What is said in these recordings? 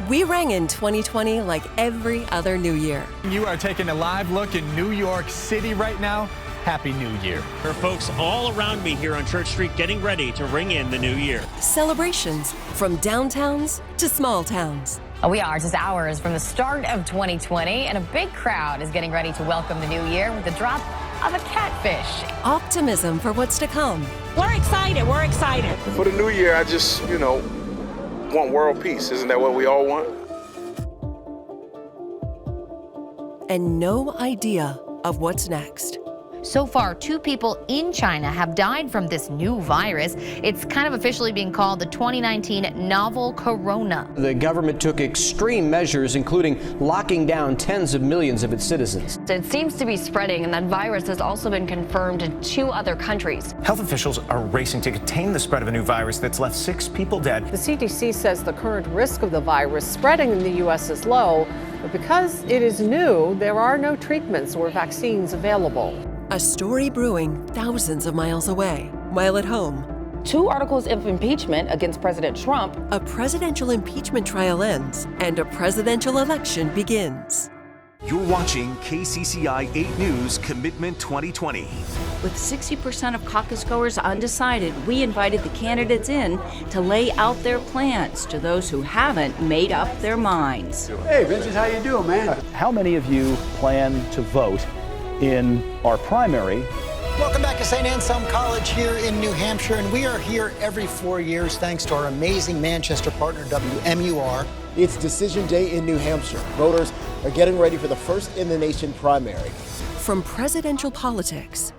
We rang in 2020 like every other new year. You are taking a live look in New York City right now. Happy New Year. There are folks all around me here on Church Street getting ready to ring in the new year. Celebrations from downtowns to small towns. We are just hours from the start of 2020, and a big crowd is getting ready to welcome the new year with the drop of a catfish. Optimism for what's to come. We're excited. We're excited. For the new year, I just, want world peace. Isn't that what we all want? And no idea of what's next. So far, 2 people in China have died from this new virus. It's kind of officially being called the 2019 novel corona. The government took extreme measures, including locking down tens of millions of its citizens. It seems to be spreading, and that virus has also been confirmed in 2 other countries. Health officials are racing to contain the spread of a new virus that's left 6 people dead. The CDC says the current risk of the virus spreading in the U.S. is low, but because it is new, there are no treatments or vaccines available. A story brewing thousands of miles away, while at home. 2 articles of impeachment against President Trump. A presidential impeachment trial ends, and a presidential election begins. You're watching KCCI 8 News Commitment 2020. With 60% of caucus goers undecided, we invited the candidates in to lay out their plans to those who haven't made up their minds. Hey, Vincent, how you doing, man? How many of you plan to vote in our primary? Welcome back to St. Anselm College here in New Hampshire, and we are here every 4 years thanks to our amazing Manchester partner, WMUR. It's Decision Day in New Hampshire. Voters are getting ready for the first in the nation primary. From presidential politics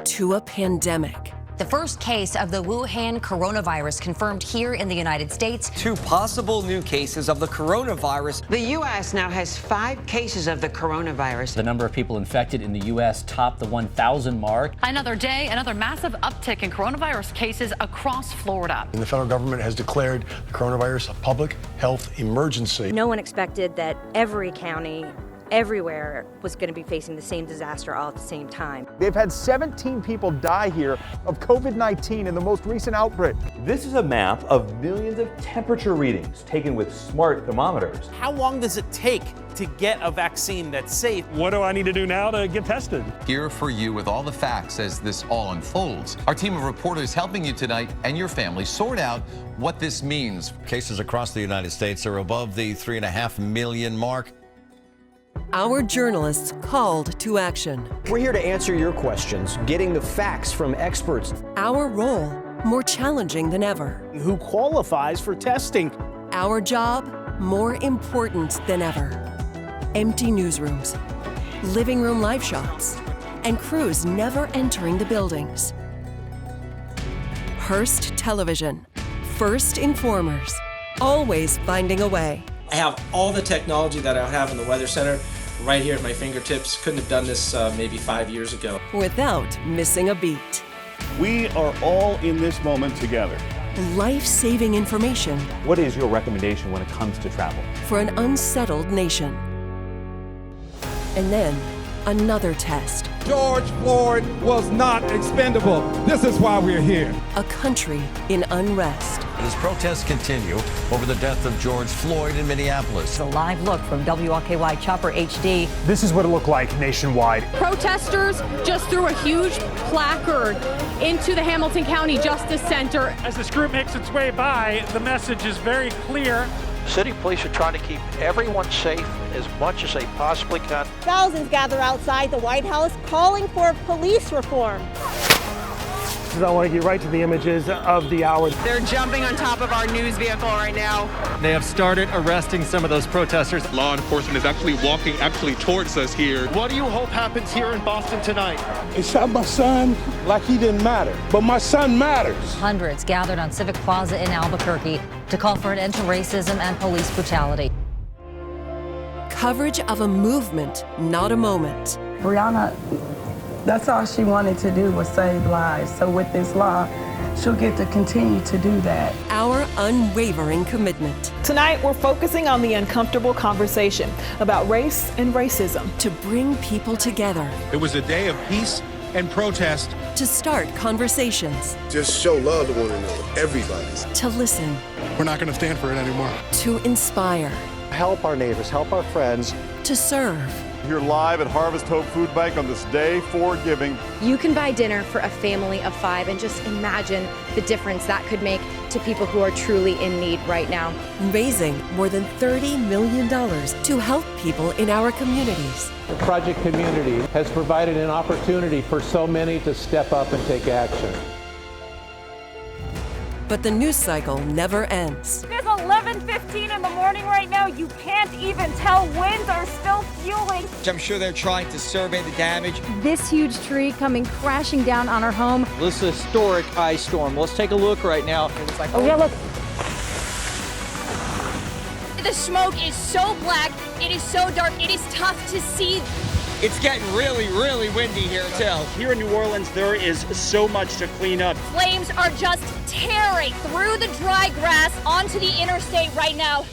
to a pandemic. The first case of the Wuhan coronavirus confirmed here in the United States. 2 possible new cases of the coronavirus. The U.S. now has 5 cases of the coronavirus. The number of people infected in the U.S. topped the 1,000 mark. Another day, another massive uptick in coronavirus cases across Florida. And the federal government has declared the coronavirus a public health emergency. No one expected that every county everywhere was going to be facing the same disaster all at the same time. They've had 17 people die here of COVID-19 in the most recent outbreak. This is a map of millions of temperature readings taken with smart thermometers. How long does it take to get a vaccine that's safe? What do I need to do now to get tested? Here for you with all the facts as this all unfolds. Our team of reporters helping you tonight and your family sort out what this means. Cases across the United States are above the 3.5 million mark. Our journalists called to action. We're here to answer your questions, getting the facts from experts. Our role more challenging than ever. Who qualifies for testing? Our job more important than ever. Empty newsrooms, living room live shots, and crews never entering the buildings. Hearst Television, first informers, always finding a way. I have all the technology that I have in the Weather Center right here at my fingertips. Couldn't have done this maybe 5 years ago. Without missing a beat. We are all in this moment together. Life-saving information. What is your recommendation when it comes to travel? For an unsettled nation. And then, another test. George Floyd was not expendable. This is why we're here. A country in unrest. As protests continue over the death of George Floyd in Minneapolis. A live look from WRKY Chopper HD. This is what it looked like nationwide. Protesters just threw a huge placard into the Hamilton County Justice Center. As this group makes its way by, the message is very clear. City police are trying to keep everyone safe as much as they possibly can. Thousands gather outside the White House calling for police reform. I want to get right to the images of the hour. They're jumping on top of our news vehicle right now. They have started arresting some of those protesters. Law enforcement is actually walking towards us here. What do you hope happens here in Boston tonight? They shot my son like he didn't matter, but my son matters. Hundreds gathered on Civic Plaza in Albuquerque to call for an end to racism and police brutality. Coverage of a movement, not a moment. Brianna, that's all she wanted to do was save lives. So with this law, she'll get to continue to do that. Our unwavering commitment. Tonight, we're focusing on the uncomfortable conversation about race and racism. To bring people together. It was a day of peace and protest. To start conversations. Just show love to one another, everybody. To listen. we're not going to stand for it anymore. To inspire. Help our neighbors, help our friends. To serve. Here live at Harvest Hope Food Bank on this day for giving. You can buy dinner for a family of 5 and just imagine the difference that could make to people who are truly in need right now. Raising more than $30 million to help people in our communities. The Project Community has provided an opportunity for so many to step up and take action. But the news cycle never ends. It's 11:15 in the morning right now. You can't even tell. Winds are still fueling. I'm sure they're trying to survey the damage. This huge tree coming crashing down on our home. This is a historic ice storm. Let's take a look right now. It's like, oh yeah, look. The smoke is so black. It is so dark. It is tough to see. It's getting really, really windy here, too. Here in New Orleans, there is so much to clean up. Flames are just tearing through the dry grass onto the interstate right now.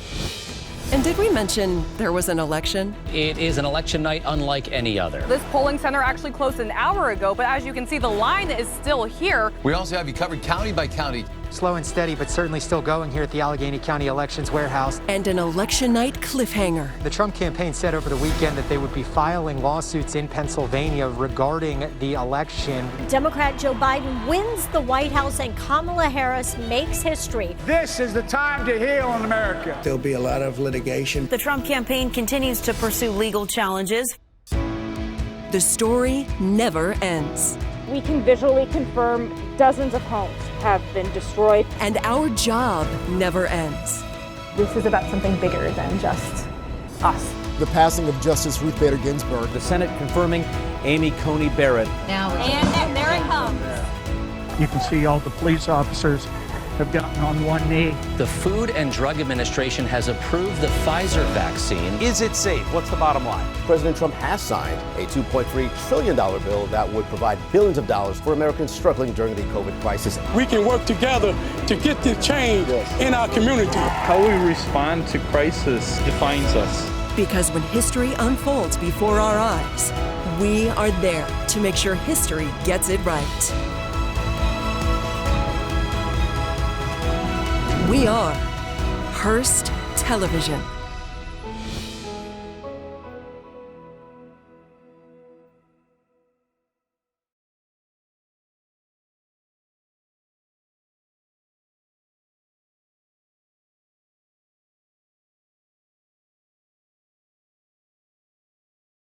And did we mention there was an election? It is an election night unlike any other. This polling center actually closed an hour ago, but as you can see, the line is still here. We also have you covered county by county. Slow and steady, but certainly still going here at the Allegheny County Elections Warehouse. And an election night cliffhanger. The Trump campaign said over the weekend that they would be filing lawsuits in Pennsylvania regarding the election. Democrat Joe Biden wins the White House and Kamala Harris makes history. This is the time to heal in America. There'll be a lot of litigation. The Trump campaign continues to pursue legal challenges. The story never ends. We can visually confirm dozens of homes have been destroyed. And our job never ends. This is about something bigger than just us. The passing of Justice Ruth Bader Ginsburg. The Senate confirming Amy Coney Barrett. And there it comes. You can see all the police officers have gotten on one knee. The Food and Drug Administration has approved the Pfizer vaccine. Is it safe? What's the bottom line? President Trump has signed a $2.3 trillion bill that would provide billions of dollars for Americans struggling during the COVID crisis. We can work together to get the change in our community. How we respond to crisis defines us. Because when history unfolds before our eyes, we are there to make sure history gets it right. We are Hearst Television.